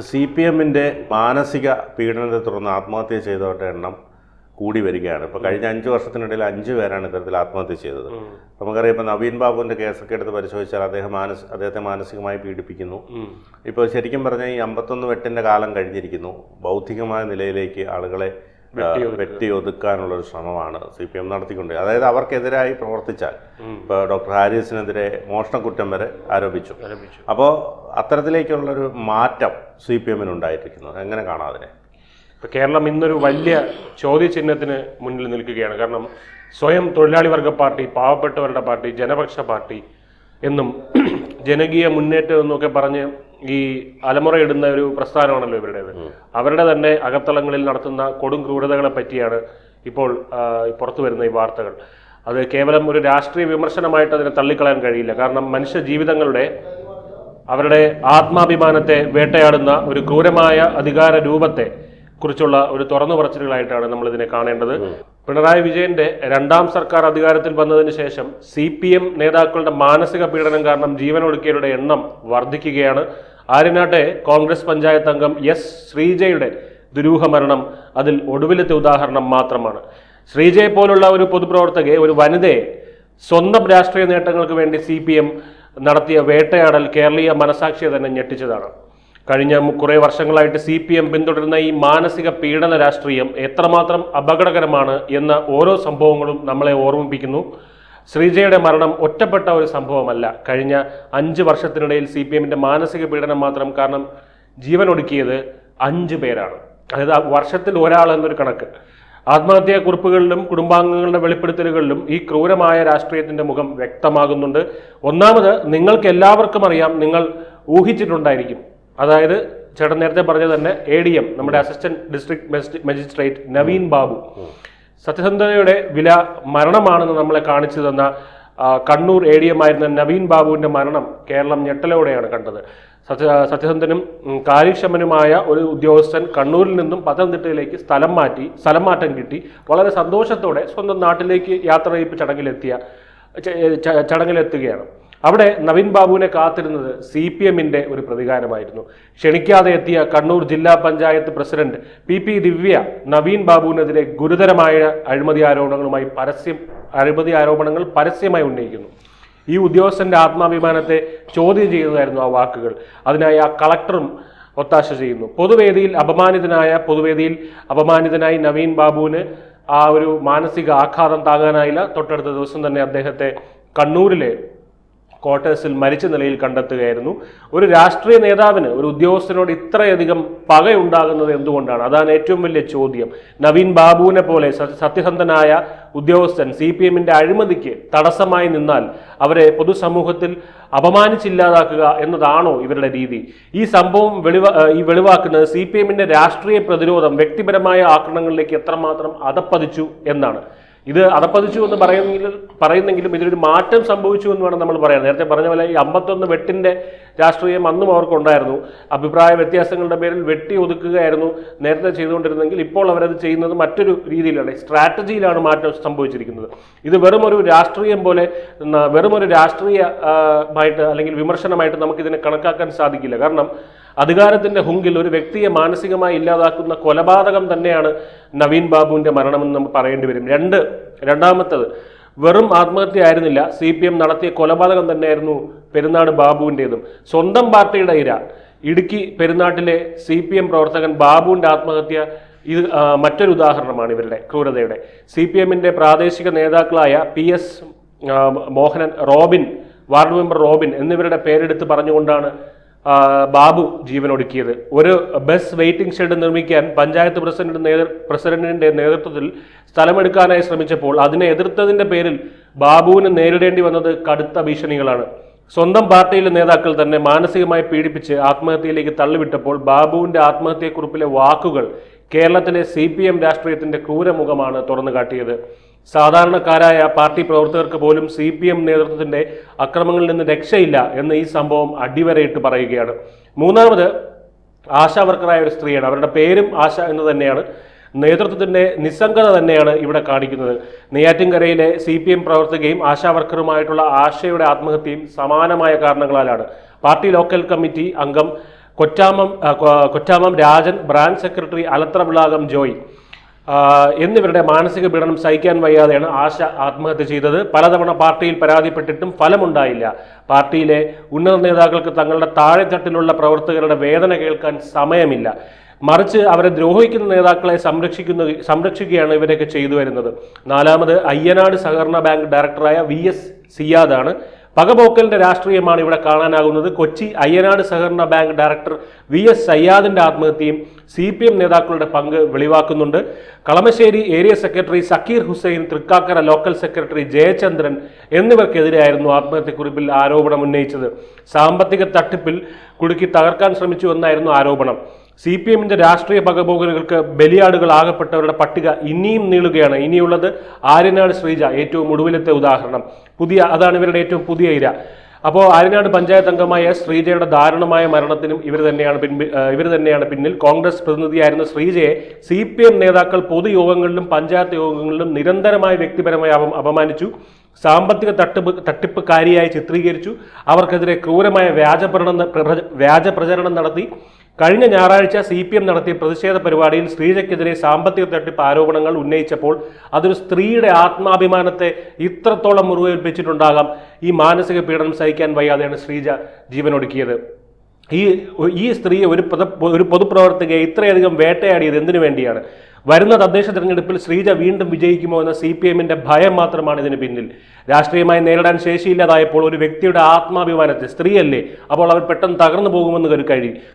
CPM-ന്റെ മാനസിക പീഡനത്തെ തുടർന്ന് ആത്മഹത്യ ചെയ്തവരുടെ എണ്ണം കൂടി വരികയാണ്. ഇപ്പോൾ കഴിഞ്ഞ 5 വർഷത്തിനിടയിൽ 5 പേരാണ് ഇത്തരത്തിൽ ആത്മഹത്യ ചെയ്തത്. നമുക്കറിയാം, ഇപ്പോൾ നവീൻ ബാബുവിൻ്റെ കേസൊക്കെ എടുത്ത് പരിശോധിച്ചാൽ അദ്ദേഹത്തെ മാനസികമായി പീഡിപ്പിക്കുന്നു. ഇപ്പോൾ ശരിക്കും പറഞ്ഞാൽ ഈ 51 വെട്ടിൻ്റെ കാലം കഴിഞ്ഞിരിക്കുന്നു. ബൗദ്ധികമായ നിലയിലേക്ക് ആളുകളെ വെട്ടി ഒതുക്കാനുള്ളൊരു ശ്രമമാണ് CPM നടത്തിക്കൊണ്ട്. അതായത് അവർക്കെതിരായി പ്രവർത്തിച്ചാൽ, ഇപ്പോൾ ഡോക്ടർ ഹാരിസിനെതിരെ മോഷണക്കുറ്റം വരെ ആരോപിച്ചു. അപ്പോൾ അത്തരത്തിലേക്കുള്ളൊരു മാറ്റം CPM-ന് ഉണ്ടായിരിക്കുന്നു. എങ്ങനെ കാണാം അതിനെ? ഇപ്പോൾ കേരളം ഇന്നൊരു വലിയ ചോദ്യചിഹ്നത്തിന് മുന്നിൽ നിൽക്കുകയാണ്. കാരണം സ്വയം തൊഴിലാളി വർഗ പാർട്ടി, പാവപ്പെട്ടവരുടെ പാർട്ടി, ജനപക്ഷ പാർട്ടി എന്നും ജനകീയ മുന്നേറ്റം എന്നൊക്കെ പറഞ്ഞ് ഈ അലമുറയിടുന്ന ഒരു പ്രസ്ഥാനമാണല്ലോ ഇവരുടേത്. അവരുടെ തന്നെ അകത്തളങ്ങളിൽ നടത്തുന്ന കൊടും ക്രൂരതകളെ പറ്റിയാണ് ഇപ്പോൾ പുറത്തു വരുന്ന ഈ വാർത്തകൾ. അത് കേവലം ഒരു രാഷ്ട്രീയ വിമർശനമായിട്ട് അതിനെ തള്ളിക്കളയാൻ കഴിയില്ല. കാരണം മനുഷ്യ ജീവിതങ്ങളുടെ, അവരുടെ ആത്മാഭിമാനത്തെ വേട്ടയാടുന്ന ഒരു ക്രൂരമായ അധികാര രൂപത്തെ കുറിച്ചുള്ള ഒരു തുറന്നു പറച്ചിലുകളായിട്ടാണ് നമ്മൾ ഇതിനെ കാണേണ്ടത്. പിണറായി വിജയന്റെ 2ാം സർക്കാർ അധികാരത്തിൽ വന്നതിന് ശേഷം CPM നേതാക്കളുടെ മാനസിക പീഡനം കാരണം ജീവനൊടുക്കിയവരുടെ എണ്ണം വർദ്ധിക്കുകയാണ്. ആര്യനാട്ടെ കോൺഗ്രസ് പഞ്ചായത്ത് അംഗം S. ശ്രീജയുടെ ദുരൂഹ മരണം അതിൽ ഒടുവിലത്തെ ഉദാഹരണം മാത്രമാണ്. ശ്രീജയെ പോലുള്ള ഒരു പൊതുപ്രവർത്തകയെ, ഒരു വനിതയെ സ്വന്തം രാഷ്ട്രീയ നേട്ടങ്ങൾക്ക് വേണ്ടി CPM നടത്തിയ വേട്ടയാടൽ കേരളീയ മനസാക്ഷിയെ തന്നെ ഞെട്ടിച്ചതാണ്. കഴിഞ്ഞ കുറേ വർഷങ്ങളായിട്ട് CPM പിന്തുടരുന്ന ഈ മാനസിക പീഡന രാഷ്ട്രീയം എത്രമാത്രം അപകടകരമാണ് എന്ന ഓരോ സംഭവങ്ങളും നമ്മളെ ഓർമ്മിപ്പിക്കുന്നു. ശ്രീജയുടെ മരണം ഒറ്റപ്പെട്ട ഒരു സംഭവമല്ല. കഴിഞ്ഞ 5 വർഷത്തിനിടയിൽ CPM-ന്റെ മാനസിക പീഡനം മാത്രം കാരണം ജീവനൊടുക്കിയത് 5 പേരാണ്. അതായത് വർഷത്തിൽ ഒരാൾ എന്നൊരു കണക്ക്. ആത്മഹത്യാ കുറിപ്പുകളിലും കുടുംബാംഗങ്ങളുടെ വെളിപ്പെടുത്തലുകളിലും ഈ ക്രൂരമായ രാഷ്ട്രീയത്തിന്റെ മുഖം വ്യക്തമാകുന്നുണ്ട്. ഒന്നാമത്, നിങ്ങൾക്ക് എല്ലാവർക്കും അറിയാം, നിങ്ങൾ ഊഹിച്ചിട്ടുണ്ടായിരിക്കും. അതായത് ചേട്ടൻ നേരത്തെ പറഞ്ഞ തന്നെ ADM, നമ്മുടെ assistant district magistrate Naveen Babu, സത്യസന്ധതയുടെ വില മരണമാണെന്ന് നമ്മളെ കാണിച്ചു തന്ന കണ്ണൂർ ADM ആയിരുന്ന നവീൻ ബാബുവിന്റെ മരണം കേരളം ഞെട്ടലോടെയാണ് കണ്ടത്. സത്യസന്ധനും കാര്യക്ഷമനുമായ ഒരു ഉദ്യോഗസ്ഥൻ കണ്ണൂരിൽ നിന്നും പത്തനംതിട്ടയിലേക്ക് സ്ഥലം മാറ്റം കിട്ടി വളരെ സന്തോഷത്തോടെ സ്വന്തം നാട്ടിലേക്ക് യാത്രയയപ്പ് ചടങ്ങിലെത്തുകയാണ്. അവിടെ നവീൻ ബാബുവിനെ കാത്തിരുന്നത് CPM-ന്റെ ഒരു പ്രതികാരമായിരുന്നു. ക്ഷണിക്കാതെ എത്തിയ കണ്ണൂർ ജില്ലാ പഞ്ചായത്ത് പ്രസിഡന്റ് PP ദിവ്യ നവീൻ ബാബുവിനെതിരെ ഗുരുതരമായ അഴിമതി ആരോപണങ്ങൾ പരസ്യമായി ഉന്നയിക്കുന്നു. ഈ ഉദ്യോഗസ്ഥന്റെ ആത്മാഭിമാനത്തെ ചോദ്യം ചെയ്യുന്നതായിരുന്നു ആ വാക്കുകൾ. അതിനായി ആ കളക്ടറും ഒത്താശ ചെയ്യുന്നു. പൊതുവേദിയിൽ അപമാനിതനായി നവീൻ ബാബുവിന് ആ ഒരു മാനസിക ആഘാതം താങ്ങാനായില്ല. തൊട്ടടുത്ത ദിവസം തന്നെ അദ്ദേഹത്തെ കണ്ണൂരിലെ ക്വാർട്ടേഴ്സിൽ മരിച്ച നിലയിൽ കണ്ടെത്തുകയായിരുന്നു. ഒരു രാഷ്ട്രീയ നേതാവിന്, ഒരു ഉദ്യോഗസ്ഥനോട് ഇത്രയധികം പകയുണ്ടാകുന്നത് എന്തുകൊണ്ടാണ്? അതാണ് ഏറ്റവും വലിയ ചോദ്യം. നവീൻ ബാബുവിനെ പോലെ സത്യസന്ധനായ ഉദ്യോഗസ്ഥൻ CPM-ന്റെ അഴിമതിക്ക് തടസ്സമായി നിന്നാൽ അവരെ പൊതുസമൂഹത്തിൽ അപമാനിച്ചില്ലാതാക്കുക എന്നതാണോ ഇവരുടെ രീതി? ഈ സംഭവം വെളിവാക്കുന്നത് CPM-ന്റെ രാഷ്ട്രീയ പ്രതിരോധം വ്യക്തിപരമായ ആക്രമണങ്ങളിലേക്ക് എത്രമാത്രം അധപ്പതിച്ചു എന്നാണ്. ഇത് അധപ്പതിച്ചു എന്ന് പറയുന്നെങ്കിലും ഇതിലൊരു മാറ്റം സംഭവിച്ചു എന്ന് വേണം നമ്മൾ പറയാൻ. നേരത്തെ പറഞ്ഞ പോലെ ഈ 51 വെട്ടിന്റെ രാഷ്ട്രീയം അന്നും അവർക്കുണ്ടായിരുന്നു. അഭിപ്രായ വ്യത്യാസങ്ങളുടെ പേരിൽ വെട്ടി ഒതുക്കുകയായിരുന്നു നേരത്തെ ചെയ്തുകൊണ്ടിരുന്നെങ്കിൽ ഇപ്പോൾ അവരത് ചെയ്യുന്നത് മറ്റൊരു രീതിയിലാണ്, സ്ട്രാറ്റജിയിലാണ് മാറ്റം സംഭവിച്ചിരിക്കുന്നത്. ഇത് വെറും ഒരു രാഷ്ട്രീയമായിട്ട് അല്ലെങ്കിൽ വിമർശനമായിട്ട് നമുക്കിതിനെ കണക്കാക്കാൻ സാധിക്കില്ല. കാരണം അധികാരത്തിന്റെ ഹുങ്കിൽ ഒരു വ്യക്തിയെ മാനസികമായി ഇല്ലാതാക്കുന്ന കൊലപാതകം തന്നെയാണ് നവീൻ ബാബുവിന്റെ മരണമെന്ന് നമുക്ക് പറയേണ്ടി വരും. രണ്ടാമത്തത്, വെറും ആത്മഹത്യ ആയിരുന്നില്ല, CPM നടത്തിയ കൊലപാതകം തന്നെയായിരുന്നു പെരുന്നാട് ബാബുവിൻ്റെതും. സ്വന്തം പാർട്ടിയുടെ ഇടുക്കി പെരുന്നാട്ടിലെ CPM പ്രവർത്തകൻ ബാബുവിന്റെ ആത്മഹത്യ ഇത് മറ്റൊരു ഉദാഹരണമാണ് ഇവരുടെ ക്രൂരതയുടെ. CPM-ന്റെ പ്രാദേശിക നേതാക്കളായ PS Mohanan, ward member Robin എന്നിവരുടെ പേരെടുത്ത് പറഞ്ഞുകൊണ്ടാണ് ബാബു ജീവനൊടുക്കിയത്. ഒരു ബസ് വെയിറ്റിംഗ് ഷെഡ് നിർമ്മിക്കാൻ പഞ്ചായത്ത് പ്രസിഡന്റിന്റെ നേതൃത്വത്തിൽ സ്ഥലമെടുക്കാനായി ശ്രമിച്ചപ്പോൾ അതിനെ എതിർത്തതിന്റെ പേരിൽ ബാബുവിന് നേരിടേണ്ടി വന്നത് കടുത്ത ഭീഷണികളാണ്. സ്വന്തം പാർട്ടിയിലെ നേതാക്കൾ തന്നെ മാനസികമായി പീഡിപ്പിച്ച് ആത്മഹത്യയിലേക്ക് തള്ളിവിട്ടപ്പോൾ ബാബുവിന്റെ ആത്മഹത്യക്കുറിപ്പിലെ വാക്കുകൾ കേരളത്തിലെ CPM രാഷ്ട്രീയത്തിന്റെ ക്രൂരമുഖമാണ് തുറന്നു കാട്ടിയത്. സാധാരണക്കാരായ പാർട്ടി പ്രവർത്തകർക്ക് പോലും CPM നേതൃത്വത്തിന്റെ അക്രമങ്ങളിൽ നിന്ന് രക്ഷയില്ല എന്ന് ഈ സംഭവം അടിവരയിട്ട് പറയുകയാണ്. മൂന്നാമത്, ആശാ വർക്കറായ ഒരു സ്ത്രീയാണ്. അവരുടെ പേരും ആശ എന്ന് തന്നെയാണ്. നേതൃത്വത്തിന്റെ നിസ്സംഗത തന്നെയാണ് ഇവിടെ കാണിക്കുന്നത്. നെയ്യാറ്റിൻകരയിലെ CPM പ്രവർത്തകയും ആശാ വർക്കറുമായിട്ടുള്ള ആശയുടെ ആത്മഹത്യയും സമാനമായ കാരണങ്ങളാലാണ്. പാർട്ടി ലോക്കൽ കമ്മിറ്റി അംഗം കൊച്ചാമം രാജൻ, ബ്രാഞ്ച് സെക്രട്ടറി അലത്ര വിളാകം ജോയ് എന്നിവരുടെ മാനസിക പീഡനം സഹിക്കാൻ വയ്യാതെയാണ് ആശ ആത്മഹത്യ ചെയ്തത്. പലതവണ പാർട്ടിയിൽ പരാതിപ്പെട്ടിട്ടും ഫലമുണ്ടായില്ല. പാർട്ടിയിലെ ഉന്നത നേതാക്കൾക്ക് തങ്ങളുടെ താഴെത്തട്ടിലുള്ള പ്രവർത്തകരുടെ വേദന കേൾക്കാൻ സമയമില്ല. മറിച്ച് അവരെ ദ്രോഹിക്കുന്ന നേതാക്കളെ സംരക്ഷിക്കുകയാണ് ഇവരൊക്കെ ചെയ്തു വരുന്നത്. നാലാമത് അയ്യനാട് സഹകരണ ബാങ്ക് ഡയറക്ടറായ VS സിയാദാണ്. പകപോക്കലിന്റെ രാഷ്ട്രീയമാണ് ഇവിടെ കാണാനാകുന്നത്. കൊച്ചി അയ്യനാട് സഹകരണ ബാങ്ക് ഡയറക്ടർ VS സയ്യാദിന്റെ ആത്മഹത്യയും CPM നേതാക്കളുടെ പങ്ക് വെളിവാക്കുന്നുണ്ട്. Kalamassery area secretary Sakeer Hussain, Thrikkakara local secretary Jayachandran എന്നിവർക്കെതിരെയായിരുന്നു ആത്മഹത്യക്കുറിപ്പിൽ ആരോപണം ഉന്നയിച്ചത്. സാമ്പത്തിക തട്ടിപ്പിൽ കുടുക്കി തകർക്കാൻ ശ്രമിച്ചു എന്നായിരുന്നു ആരോപണം. CPMന്റെ രാഷ്ട്രീയ പകപോകലുകൾക്ക് ബലിയാടുകളാകപ്പെട്ടവരുടെ പട്ടിക ഇനിയും നീളുകയാണ്. ഇനിയുള്ളത് ആര്യനാട് ശ്രീജ, ഏറ്റവും ഒടുവിലത്തെ ഉദാഹരണം. അതാണ് ഇവരുടെ ഏറ്റവും പുതിയ ഇര. അപ്പോൾ ആര്യനാട് പഞ്ചായത്ത് അംഗമായ ശ്രീജയുടെ ദാരുണമായ മരണത്തിനും ഇവർ തന്നെയാണ് പിന്നിൽ. കോൺഗ്രസ് പ്രതിനിധിയായിരുന്ന ശ്രീജയെ CPM നേതാക്കൾ പൊതുയോഗങ്ങളിലും പഞ്ചായത്ത് യോഗങ്ങളിലും നിരന്തരമായി വ്യക്തിപരമായി അപമാനിച്ചു. സാമ്പത്തിക തട്ടിപ്പുകാരിയായി ചിത്രീകരിച്ചു. അവർക്കെതിരെ ക്രൂരമായ വ്യാജ പ്രചരണം നടത്തി. കഴിഞ്ഞ ഞായറാഴ്ച CPM നടത്തിയ പ്രതിഷേധ പരിപാടിയിൽ ശ്രീജയ്ക്കെതിരെ സാമ്പത്തിക തട്ടിപ്പ് ആരോപണങ്ങൾ ഉന്നയിച്ചപ്പോൾ അതൊരു സ്ത്രീയുടെ ആത്മാഭിമാനത്തെ ഇത്രത്തോളം മുറിവേൽപ്പിച്ചിട്ടുണ്ടാകാം. ഈ മാനസിക പീഡനം സഹിക്കാൻ വയ്യാതെയാണ് ശ്രീജ ജീവനൊടുക്കിയത്. ഈ സ്ത്രീയെ ഒരു പൊതുപ്രവർത്തകയെ ഇത്രയധികം വേട്ടയാടിയത് എന്തിനു വേണ്ടിയാണ്? വരുന്ന തദ്ദേശ തെരഞ്ഞെടുപ്പിൽ ശ്രീജ വീണ്ടും വിജയിക്കുമോ എന്ന CPMന്റെ ഭയം മാത്രമാണ് ഇതിന് പിന്നിൽ. രാഷ്ട്രീയമായി നേരിടാൻ ശേഷിയില്ലാതായപ്പോൾ ഒരു വ്യക്തിയുടെ ആത്മാഭിമാനത്തെ, സ്ത്രീയല്ലേ, അപ്പോൾ അവർ പെട്ടെന്ന് തകർന്നു പോകുമെന്ന്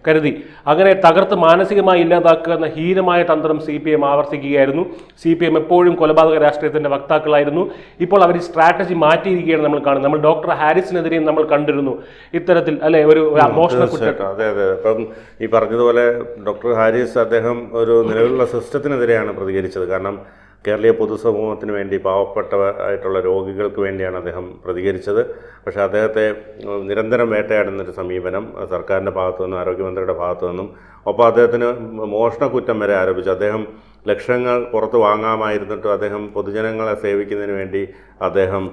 കരുതി അങ്ങനെ തകർത്ത് മാനസികമായി ഇല്ലാതാക്കുക എന്ന ഹീനമായ തന്ത്രം CPM ആവർത്തിക്കുകയായിരുന്നു. CPM എപ്പോഴും കൊലപാതക രാഷ്ട്രീയത്തിന്റെ വക്താക്കളായിരുന്നു. ഇപ്പോൾ അവർ ഈ സ്ട്രാറ്റജി മാറ്റിയിരിക്കുകയാണ് നമ്മൾ കാണുന്നത്. നമ്മൾ ഡോക്ടർ ഹാരിസിനെതിരെയും നമ്മൾ കണ്ടിരുന്നു ഇത്തരത്തിൽ അല്ലെ ഒരു മോഷണ കുറ്റം. അതെ. ഇപ്പം ഈ പറഞ്ഞതുപോലെ ഡോക്ടർ ഹാരിസ് അദ്ദേഹം ഒരു നിലവിലുള്ള സിസ്റ്റത്തിനെതിരെയാണ് പ്രതികരിച്ചത്. കാരണം കേരളീയ പൊതുസമൂഹത്തിന് വേണ്ടി പാവപ്പെട്ടവരായിട്ടുള്ള രോഗികൾക്ക് വേണ്ടിയാണ് അദ്ദേഹം പ്രതികരിച്ചത്. പക്ഷേ അദ്ദേഹത്തെ നിരന്തരം വേട്ടയാടുന്നൊരു സമീപനം സർക്കാരിൻ്റെ ഭാഗത്തു നിന്നും ആരോഗ്യമന്ത്രിയുടെ ഭാഗത്തു നിന്നും, ഒപ്പം അദ്ദേഹത്തിന് മോഷണക്കുറ്റം വരെ ആരോപിച്ചു. അദ്ദേഹം ലക്ഷങ്ങൾ പുറത്ത് വാങ്ങാമായിരുന്നിട്ടും അദ്ദേഹം പൊതുജനങ്ങളെ സേവിക്കുന്നതിന് വേണ്ടി അദ്ദേഹം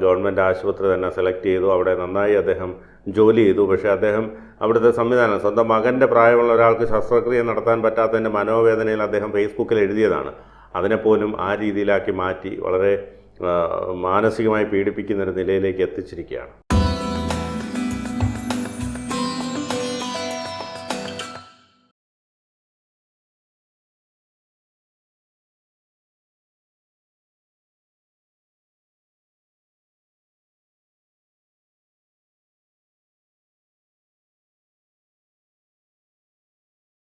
ഗവൺമെൻറ് ആശുപത്രി തന്നെ സെലക്ട് ചെയ്തു. അവിടെ നന്നായി അദ്ദേഹം ജോലി ചെയ്തു. പക്ഷേ അദ്ദേഹം അവിടുത്തെ സംവിധാനം, സ്വന്തം മകൻ്റെ പ്രായമുള്ള ഒരാൾക്ക് ശസ്ത്രക്രിയ നടത്താൻ പറ്റാത്തതിൻ്റെ മനോവേദനയിൽ അദ്ദേഹം ഫേസ്ബുക്കിൽ എഴുതിയതാണ്. അതിനെപ്പോലും ആ രീതിയിലാക്കി മാറ്റി വളരെ മാനസികമായി പീഡിപ്പിക്കുന്നൊരു നിലയിലേക്ക് എത്തിച്ചിരിക്കുകയാണ്.